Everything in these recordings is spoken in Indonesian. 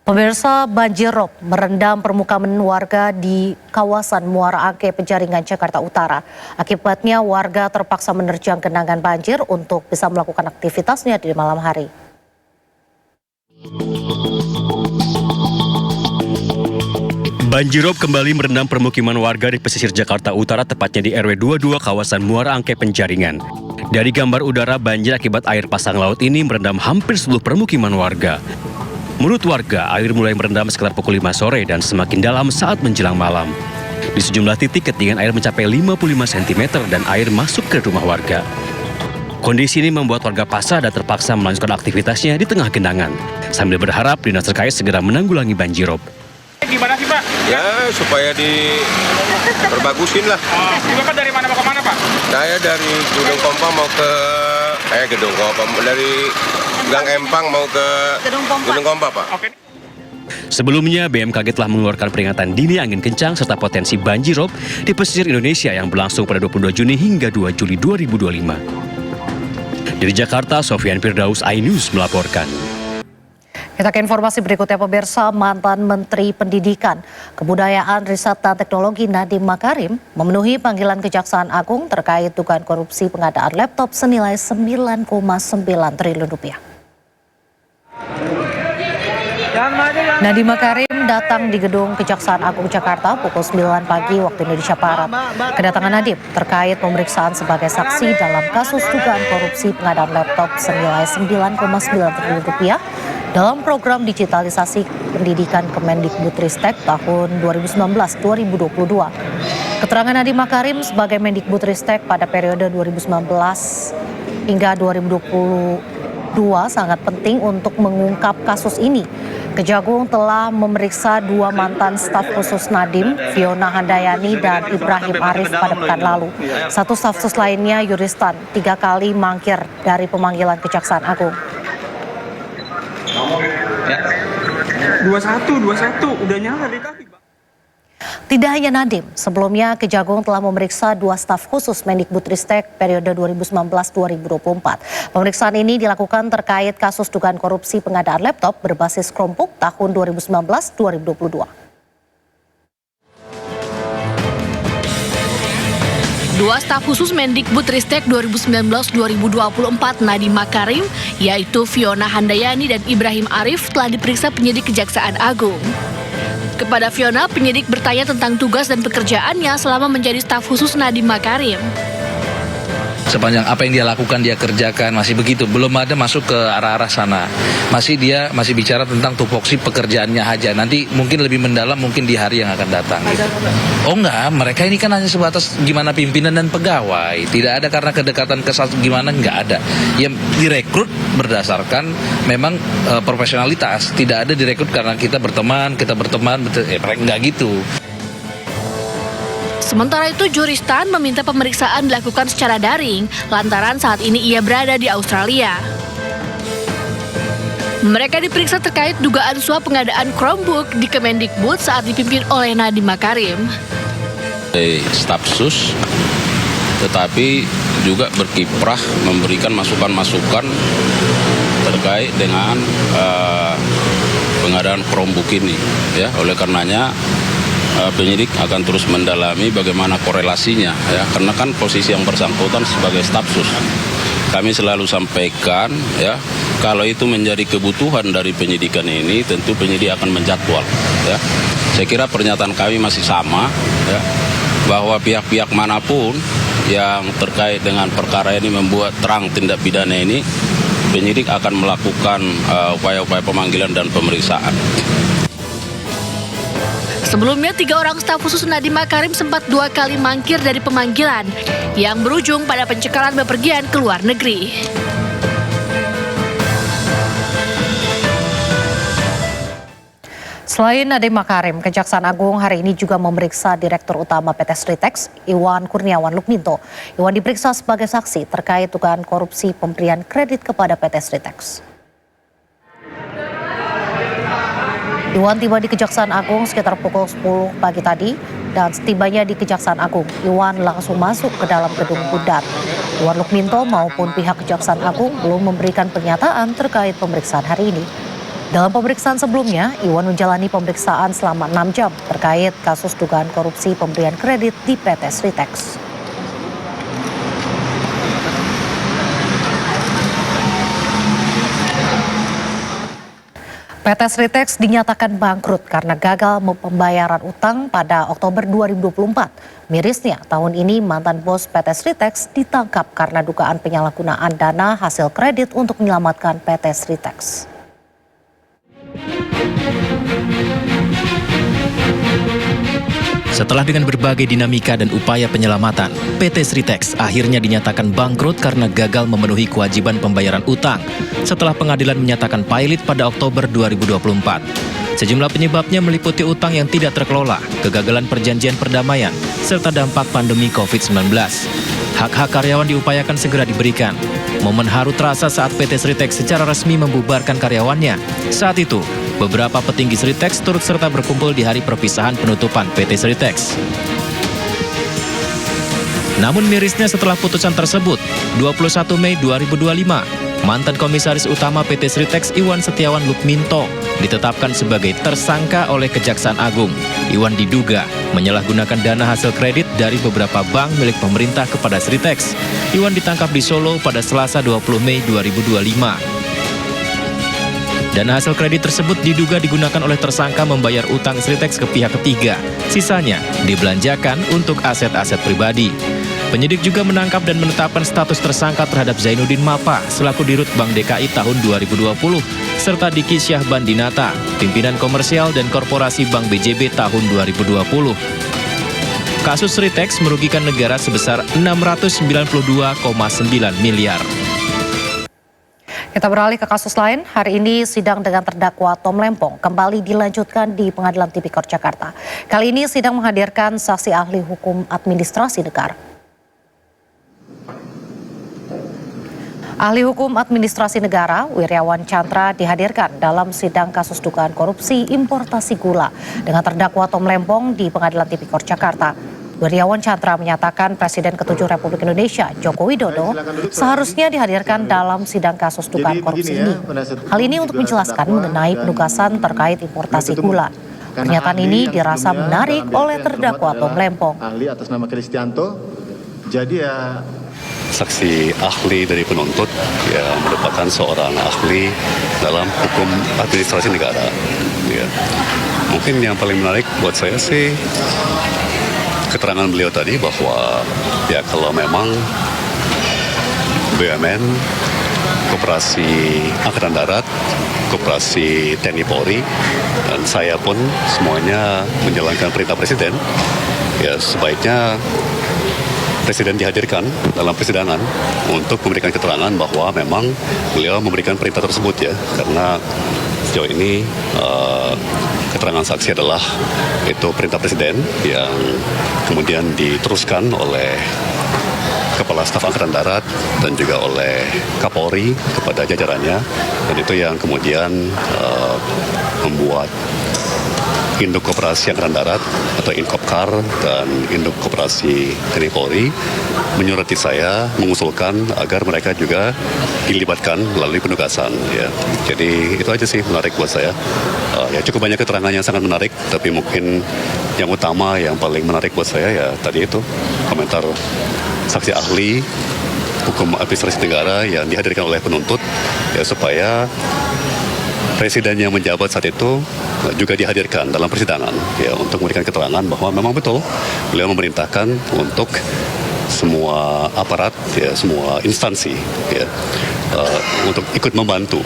Pemirsa, banjir rob merendam permukiman warga di kawasan Muara Angke, Penjaringan, Jakarta Utara. Akibatnya warga terpaksa menerjang genangan banjir untuk bisa melakukan aktivitasnya di malam hari. Banjir rob kembali merendam permukiman warga di pesisir Jakarta Utara, tepatnya di RW 22 kawasan Muara Angke, Penjaringan. Dari gambar udara, banjir akibat air pasang laut ini merendam hampir seluruh permukiman warga. Menurut warga, air mulai merendam sekitar pukul 5 sore dan semakin dalam saat menjelang malam. Di sejumlah titik ketinggian air mencapai 55 cm dan air masuk ke rumah warga. Kondisi ini membuat warga pasrah dan terpaksa melanjutkan aktivitasnya di tengah genangan, sambil berharap dinas terkait segera menanggulangi banjirop. Gimana sih Pak? Ya supaya diperbagusin lah. Bapak dari mana mau ke mana Pak? Saya dari Gedung Kompa mau ke Gedung Kompa, dari Gang Empang mau ke Gedung Kompa Pak. Oke. Sebelumnya, BMKG telah mengeluarkan peringatan dini angin kencang serta potensi banjirop di pesisir Indonesia yang berlangsung pada 22 Juni hingga 2 Juli 2025. Dari Jakarta, Sofyan Firdaus, iNews melaporkan. Kita ke informasi berikutnya, pemirsa. Mantan Menteri Pendidikan, Kebudayaan, Riset dan Teknologi Nadiem Makarim memenuhi panggilan Kejaksaan Agung terkait dugaan korupsi pengadaan laptop senilai 9,9 triliun rupiah. Nadiem Makarim datang di gedung Kejaksaan Agung Jakarta pukul 9 pagi waktu Indonesia Barat. Kedatangan Nadiem terkait pemeriksaan sebagai saksi dalam kasus dugaan korupsi pengadaan laptop senilai 9,9 triliun rupiah dalam program digitalisasi pendidikan Kemendikbudristek tahun 2019-2022. Keterangan Nadiem Makarim sebagai Mendikbudristek pada periode 2019 hingga 2022 sangat penting untuk mengungkap kasus ini. Kejagung telah memeriksa dua mantan staf khusus Nadiem, Fiona Handayani dan Ibrahim Arif pada pekan lalu. Satu staf khusus lainnya, Yuristan, 3 kali mangkir dari pemanggilan Kejaksaan Agung. 21 udah nyala deh tadi. Tidak hanya Nadiem, sebelumnya Kejagung telah memeriksa dua staf khusus Mendikbudristek periode 2019-2024. Pemeriksaan ini dilakukan terkait kasus dugaan korupsi pengadaan laptop berbasis Chromebook tahun 2019-2022. Dua staf khusus Mendikbudristek 2019-2024 Nadiem Makarim, yaitu Fiona Handayani dan Ibrahim Arif, telah diperiksa penyidik Kejaksaan Agung. Kepada Fiona, penyidik bertanya tentang tugas dan pekerjaannya selama menjadi staf khusus Nadiem Makarim. Sepanjang apa yang dia lakukan, dia kerjakan, masih begitu. Belum ada masuk ke arah-arah sana. Dia masih bicara tentang tupoksi pekerjaannya aja. Nanti mungkin lebih mendalam mungkin di hari yang akan datang. Gitu. Oh enggak, mereka ini kan hanya sebatas gimana pimpinan dan pegawai. Tidak ada karena kedekatan ke satu gimana, enggak ada. Yang direkrut berdasarkan memang profesionalitas. Tidak ada direkrut karena kita berteman, enggak gitu. Sementara itu, Juristan meminta pemeriksaan dilakukan secara daring lantaran saat ini ia berada di Australia. Mereka diperiksa terkait dugaan suap pengadaan Chromebook di Kemendikbud saat dipimpin oleh Nadiem Makarim. Staf khusus, tetapi juga berkiprah memberikan masukan-masukan terkait dengan pengadaan Chromebook ini. Ya, oleh karenanya penyidik akan terus mendalami bagaimana korelasinya, ya, karena kan posisi yang bersangkutan sebagai staf khusus. Kami selalu sampaikan, ya, kalau itu menjadi kebutuhan dari penyidikan ini, tentu penyidik akan menjadwal. Ya. Saya kira pernyataan kami masih sama, ya, bahwa pihak-pihak manapun yang terkait dengan perkara ini membuat terang tindak pidana ini, penyidik akan melakukan upaya-upaya pemanggilan dan pemeriksaan. Sebelumnya, 3 orang staf khusus Nadiem Makarim sempat 2 kali mangkir dari pemanggilan yang berujung pada pencekalan bepergian ke luar negeri. Selain Nadiem Makarim, Kejaksaan Agung hari ini juga memeriksa Direktur Utama PT Sritex, Iwan Kurniawan Lukminto. Iwan diperiksa sebagai saksi terkait dugaan korupsi pemberian kredit kepada PT Sritex. Iwan tiba di Kejaksaan Agung sekitar pukul 10 pagi tadi dan setibanya di Kejaksaan Agung, Iwan langsung masuk ke dalam gedung Budat. Iwan Lukminto maupun pihak Kejaksaan Agung belum memberikan pernyataan terkait pemeriksaan hari ini. Dalam pemeriksaan sebelumnya, Iwan menjalani pemeriksaan selama 6 jam terkait kasus dugaan korupsi pemberian kredit di PT Sritex. PT Sritex dinyatakan bangkrut karena gagal pembayaran utang pada Oktober 2024. Mirisnya, tahun ini mantan bos PT Sritex ditangkap karena dugaan penyalahgunaan dana hasil kredit untuk menyelamatkan PT Sritex. Setelah dengan berbagai dinamika dan upaya penyelamatan, PT Sritex akhirnya dinyatakan bangkrut karena gagal memenuhi kewajiban pembayaran utang setelah pengadilan menyatakan pailit pada Oktober 2024. Sejumlah penyebabnya meliputi utang yang tidak terkelola, kegagalan perjanjian perdamaian, serta dampak pandemi COVID-19. Hak-hak karyawan diupayakan segera diberikan. Momen haru terasa saat PT Sritex secara resmi membubarkan karyawannya. Saat itu, beberapa petinggi Sritex turut serta berkumpul di hari perpisahan penutupan PT Sritex. Namun mirisnya setelah putusan tersebut, 21 Mei 2025, mantan Komisaris Utama PT Sritex Iwan Setiawan Lukminto ditetapkan sebagai tersangka oleh Kejaksaan Agung. Iwan diduga menyalahgunakan dana hasil kredit dari beberapa bank milik pemerintah kepada Sritex. Iwan ditangkap di Solo pada Selasa 20 Mei 2025. Dana hasil kredit tersebut diduga digunakan oleh tersangka membayar utang Sritex ke pihak ketiga. Sisanya dibelanjakan untuk aset-aset pribadi. Penyidik juga menangkap dan menetapkan status tersangka terhadap Zainuddin Mapa selaku Dirut Bank DKI tahun 2020, serta Diki Syahbandinata, pimpinan komersial dan korporasi Bank BJB tahun 2020. Kasus Sritex merugikan negara sebesar 692,9 miliar. Kita beralih ke kasus lain. Hari ini sidang dengan terdakwa Tom Lempong kembali dilanjutkan di Pengadilan Tipikor Jakarta. Kali ini sidang menghadirkan saksi ahli hukum administrasi negara. Ahli hukum administrasi negara Wiryawan Chandra dihadirkan dalam sidang kasus dugaan korupsi importasi gula dengan terdakwa Tom Lempong di Pengadilan Tipikor Jakarta. Wiryawan Chandra menyatakan Presiden ke-7 Republik Indonesia, Joko Widodo, seharusnya dihadirkan dalam sidang kasus dugaan korupsi ini. Hal ini untuk menjelaskan mengenai penugasan terkait importasi gula. Pernyataan ini dirasa menarik oleh terdakwa Tom Lempong. Ahli atas nama Kristianto, jadi ya saksi ahli dari penuntut yang merupakan seorang ahli dalam hukum administrasi negara. Ya. Mungkin yang paling menarik buat saya sih keterangan beliau tadi bahwa ya kalau memang BUMN, Koperasi Angkatan Darat, Koperasi TNI Polri, dan saya pun semuanya menjalankan perintah Presiden, ya sebaiknya Presiden dihadirkan dalam persidangan untuk memberikan keterangan bahwa memang beliau memberikan perintah tersebut ya, karena sejauh ini keterangan saksi adalah itu perintah Presiden yang kemudian diteruskan oleh Kepala Staf Angkatan Darat dan juga oleh Kapolri kepada jajarannya, dan itu yang kemudian membuat Induk Koperasi Angkatan Darat atau Inkopkar dan Induk Koperasi TNI Polri menyurati saya mengusulkan agar mereka juga dilibatkan melalui penugasan. Ya. Jadi itu aja sih menarik buat saya. Ya cukup banyak keterangan yang sangat menarik, tapi mungkin yang utama yang paling menarik buat saya ya tadi itu komentar saksi ahli hukum administrasi negara yang dihadirkan oleh penuntut ya supaya Presiden yang menjabat saat itu juga dihadirkan dalam persidangan ya untuk memberikan keterangan bahwa memang betul beliau memerintahkan untuk semua aparat ya semua instansi ya untuk ikut membantu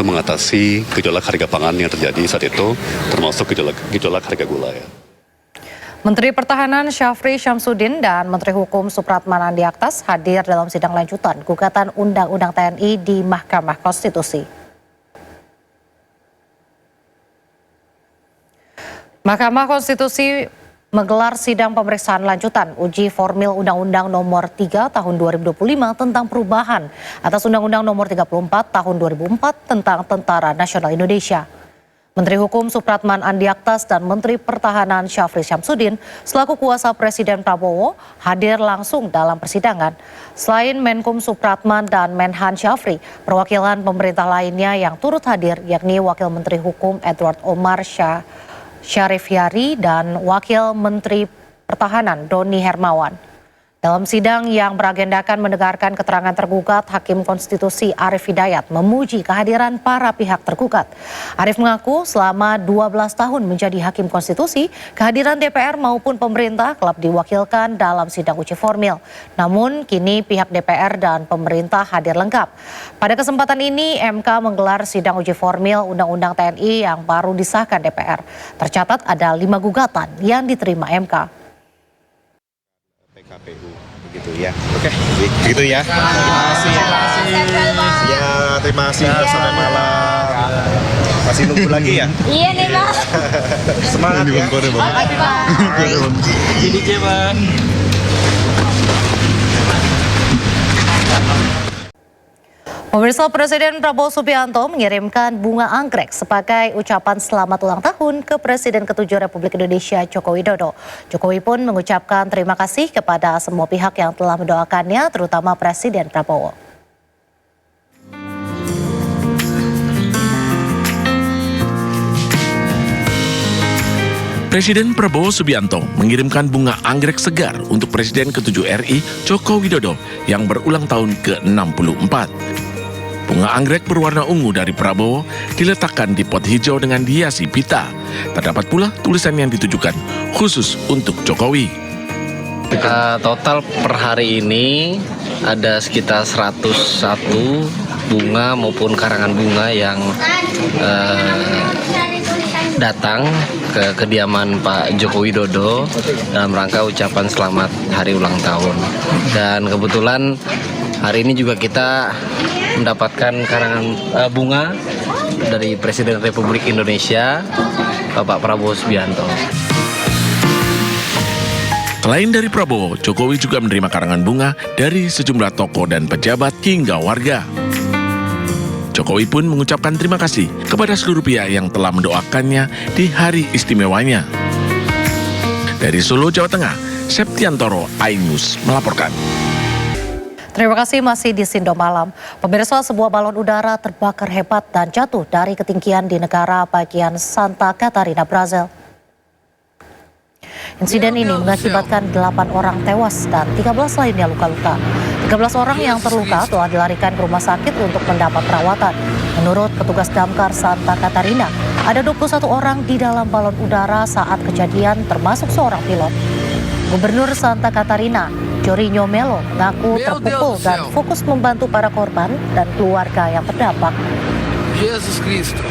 mengatasi gejolak harga pangan yang terjadi saat itu, termasuk gejolak harga gula ya. Menteri Pertahanan Syafri Syamsuddin dan Menteri Hukum Supratman Andi Aktas hadir dalam sidang lanjutan gugatan Undang-Undang TNI di Mahkamah Konstitusi. Mahkamah Konstitusi menggelar sidang pemeriksaan lanjutan uji formil Undang-Undang Nomor 3 Tahun 2025 tentang perubahan atas Undang-Undang Nomor 34 Tahun 2004 tentang Tentara Nasional Indonesia. Menteri Hukum Supratman Andi Aktas dan Menteri Pertahanan Syafri Syamsuddin selaku kuasa Presiden Prabowo hadir langsung dalam persidangan. Selain Menkum Supratman dan Menhan Syafri, perwakilan pemerintah lainnya yang turut hadir yakni Wakil Menteri Hukum Edward Omar Syarif Yari dan Wakil Menteri Pertahanan Doni Hermawan. Dalam sidang yang beragendakan mendengarkan keterangan tergugat, Hakim Konstitusi Arief Hidayat memuji kehadiran para pihak tergugat. Arief mengaku selama 12 tahun menjadi Hakim Konstitusi, kehadiran DPR maupun pemerintah kerap diwakilkan dalam sidang uji formil. Namun kini pihak DPR dan pemerintah hadir lengkap. Pada kesempatan ini MK menggelar sidang uji formil Undang-Undang TNI yang baru disahkan DPR. Tercatat ada 5 gugatan yang diterima MK. KPU begitu ya. Oke, begitu ya. Terima kasih. Ya, terima kasih sampai malam. Masih nunggu lagi ya? Iya nih, Bang. Semangat ya. Makasih, Bang. Ini Bang. Pemirsa, Presiden Prabowo Subianto mengirimkan bunga anggrek sebagai ucapan selamat ulang tahun ke Presiden ke-7 Republik Indonesia Joko Widodo. Jokowi pun mengucapkan terima kasih kepada semua pihak yang telah mendoakannya, terutama Presiden Prabowo. Presiden Prabowo Subianto mengirimkan bunga anggrek segar untuk Presiden ke-7 RI Joko Widodo yang berulang tahun ke-64. Bunga anggrek berwarna ungu dari Prabowo diletakkan di pot hijau dengan dihiasi pita. Terdapat pula tulisan yang ditujukan khusus untuk Jokowi. Total per hari ini ada sekitar 101 bunga maupun karangan bunga yang datang ke kediaman Pak Joko Widodo dalam rangka ucapan selamat hari ulang tahun. Dan kebetulan hari ini juga kita mendapatkan karangan bunga dari Presiden Republik Indonesia, Bapak Prabowo Subianto. Selain dari Prabowo, Jokowi juga menerima karangan bunga dari sejumlah tokoh dan pejabat hingga warga. Jokowi pun mengucapkan terima kasih kepada seluruh pihak yang telah mendoakannya di hari istimewanya. Dari Solo, Jawa Tengah, Septiantoro, Ainus melaporkan. Terima kasih, masih di Sindo Malam. Pemirsa, sebuah balon udara terbakar hebat dan jatuh dari ketinggian di negara bagian Santa Catarina, Brazil. Insiden ini mengakibatkan 8 orang tewas dan 13 lainnya luka-luka. 13 orang yang terluka telah dilarikan ke rumah sakit untuk mendapat perawatan. Menurut petugas damkar Santa Catarina, ada 21 orang di dalam balon udara saat kejadian termasuk seorang pilot. Gubernur Santa Catarina, Jorinho Melo, mengaku terpukul dan fokus membantu para korban dan keluarga yang terdampak. Jesus Cristo.